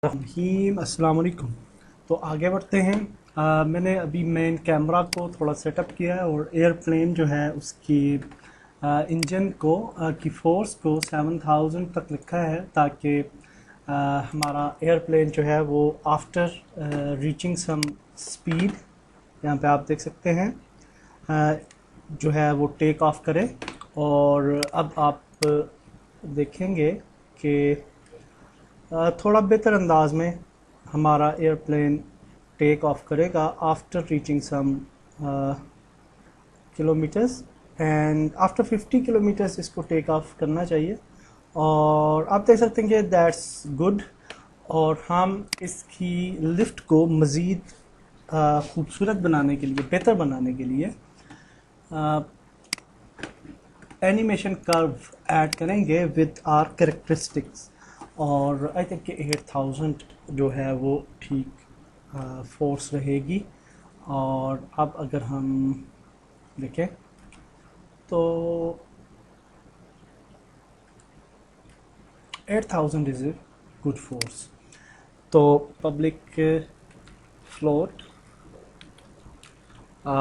अस्सलाम वालेकुम। तो आगे बढ़ते हैं। मैंने अभी मेन कैमरा को थोड़ा सेटअप किया है और एयरप्लेन जो है उसकी इंजन को की फोर्स को 7000 तक लिखा है ताकि हमारा एयरप्लेन जो है वो आफ्टर रीचिंग सम स्पीड, यहाँ पे आप देख सकते हैं, अ, जो है वो टेक ऑफ करे। और अब आप देखेंगे कि थोड़ा बेहतर अंदाज में हमारा एयरप्लेन टेक ऑफ करेगा after reaching some kilometers. And after 50 kilometers इसको टेक ऑफ करना चाहिए। और आप देख सकते हैं कि दैट्स गुड। और हम इसकी लिफ्ट को मज़ीद खूबसूरत बनाने के लिए, बेहतर बनाने के लिए एनिमेशन कर्व ऐड करेंगे विद आर कैरेक्टरिस्टिक्स। और आई थिंक कि 8000 जो है वो ठीक फोर्स रहेगी। और अब अगर हम देखें तो 8000 इज़ ए गुड फोर्स। तो public float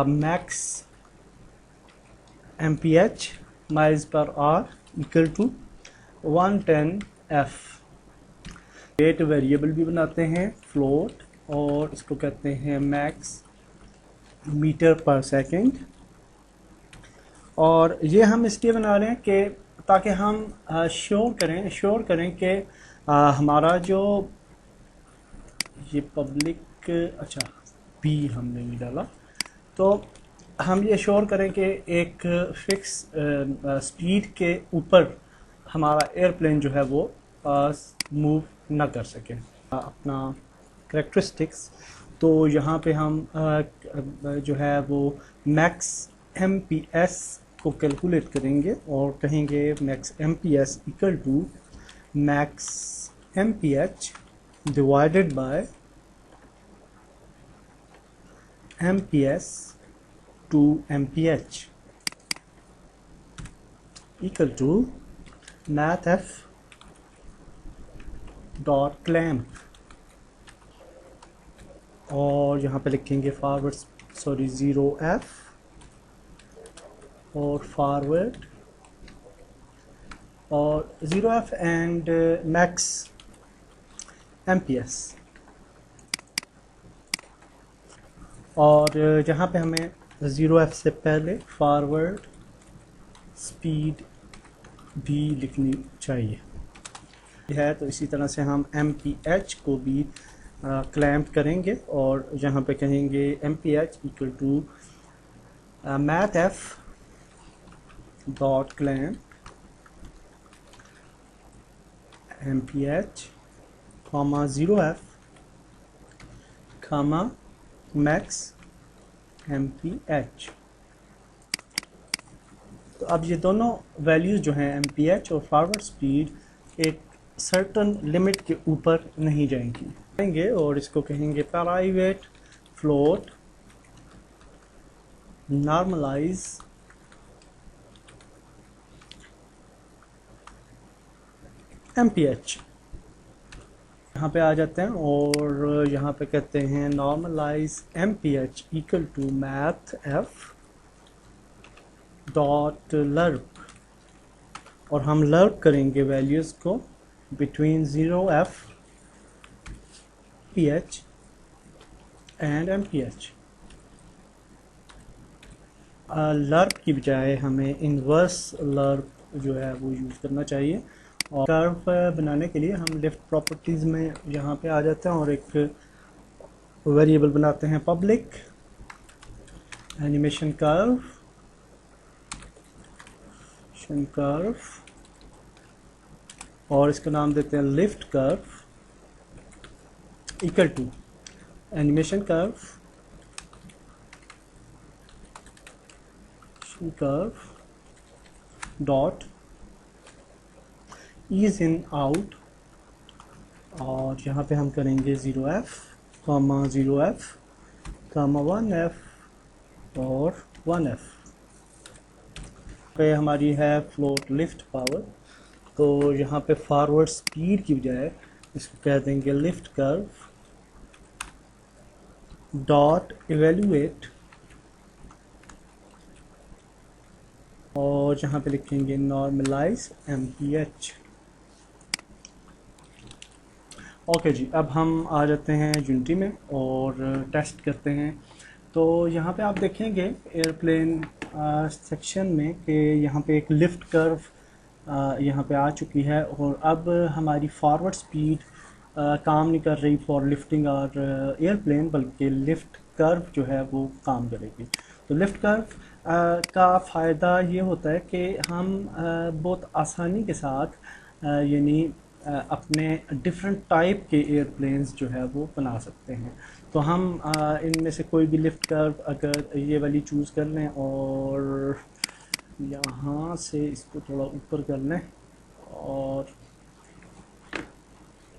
max MPH miles per hour equal to 110 F। एक वेरिएबल भी बनाते हैं फ्लोट और इसको कहते हैं मैक्स मीटर पर सेकंड। और ये हम इसलिए बना रहे हैं कि ताकि हम श्योर करें कि हमारा जो ये पब्लिक, अच्छा बी हमने भी डाला, तो हम ये श्योर करें कि एक फिक्स स्पीड के ऊपर हमारा एयरप्लेन जो है वो मूव ना कर सके। अपना करेक्टरिस्टिक्स, तो यहाँ पे हम जो है वो मैक्स MPS को कैलकुलेट करेंगे और कहेंगे max MPS equal to max MPH divided by MPS to MPH equal to math F dot clamp. और यहाँ पे लिखेंगे फॉरवर्ड, सॉरी 0F और फॉरवर्ड और 0F एंड मैक्स MPS। और जहाँ पे हमें 0F से पहले फॉरवर्ड स्पीड भी लिखनी चाहिए है। तो इसी तरह से हम MPH को भी क्लैम्प करेंगे और यहाँ पे कहेंगे MPH equal to math F dot clamp MPH comma 0F comma max MPH। तो अब ये दोनों वैल्यूज़ जो हैं MPH और फॉरवर्ड स्पीड एक सर्टन लिमिट के ऊपर नहीं जाएंगे और इसको कहेंगे प्राइवेट फ्लोट नॉर्मलाइज MPH। यहाँ पे आ जाते हैं और यहाँ पे कहते हैं normalise MPH equal to math F dot lerp. और हम लर्प करेंगे वैल्यूज़ को between 0F PH and MPH। Lerp की बजाय हमें इन्वर्स लर्प जो है वो यूज़ करना चाहिए। और कर्व बनाने के लिए हम लिफ्ट प्रॉपर्टीज़ में यहाँ पे आ जाते हैं और एक वेरिएबल बनाते हैं पब्लिक एनिमेशन कर्व और इसका नाम देते हैं lift curve equal to animation curve dot ease in out. और यहाँ पे हम करेंगे 0F comma 0F comma 1F और 1F पे हमारी है फ्लोट लिफ्ट पावर। तो यहाँ पे फॉरवर्ड स्पीड की बजाय इसको कह देंगे लिफ्ट कर्व डॉट इवेल्युएट, और जहाँ पे लिखेंगे नॉर्मलाइज MPH। ओके जी, अब हम आ जाते हैं यूनिटी में और टेस्ट करते हैं। तो यहाँ पे आप देखेंगे एयरप्लेन सेक्शन में कि यहाँ पे एक लिफ्ट कर्व यहाँ पे आ चुकी है, और अब हमारी फॉरवर्ड स्पीड काम नहीं कर रही फॉर लिफ्टिंग और एयरप्लेन, बल्कि लिफ्ट कर्व जो है वो काम करेगी। तो लिफ्ट कर्व का फ़ायदा ये होता है कि हम बहुत आसानी के साथ यानी अपने डिफरेंट टाइप के एयरप्लेन्स जो है वो बना सकते हैं। तो हम इनमें से कोई भी लिफ्ट कर्व अगर ये वाली चूज़ कर लें और यहाँ से इसको थोड़ा ऊपर कर लें, और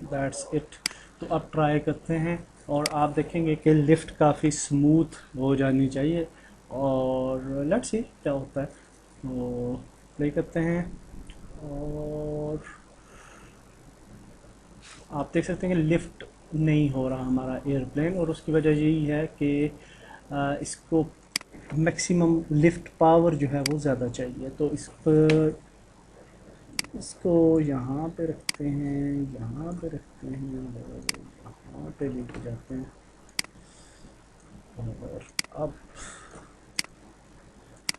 दैट्स इट। तो अब ट्राई करते हैं और आप देखेंगे कि लिफ्ट काफ़ी स्मूथ हो जानी चाहिए, और लेट्स सी क्या होता है। तो प्ले करते हैं और आप देख सकते हैं कि लिफ्ट नहीं हो रहा हमारा एयरप्लेन, और उसकी वजह यही है कि इसको मैक्सिमम लिफ्ट पावर जो है वो ज़्यादा चाहिए। तो इसको यहाँ पे रखते हैं, यहाँ पे रखते हैं, यहाँ पे लेके जाते हैं, और अब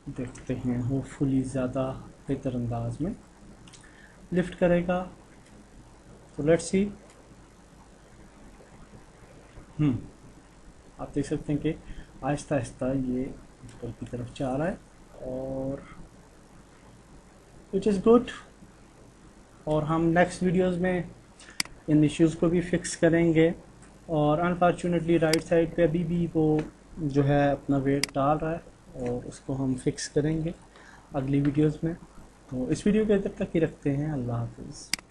देखते हैं होपफुली ज़्यादा बेहतर अंदाज में लिफ्ट करेगा। तो लेट्स सी। आप देख सकते हैं कि आहिस्ता आहिस्ता ये ऊपर की तरफ जा रहा है, और विच इज़ गुड। और हम नेक्स्ट वीडियोस में इन इश्यूज़ को भी फिक्स करेंगे। और अनफॉर्चुनेटली राइट साइड पे अभी भी वो जो है अपना वेट डाल रहा है, और उसको हम फिक्स करेंगे अगली वीडियोस में। तो इस वीडियो को इधर तक ही रखते हैं। अल्लाह हाफिज़।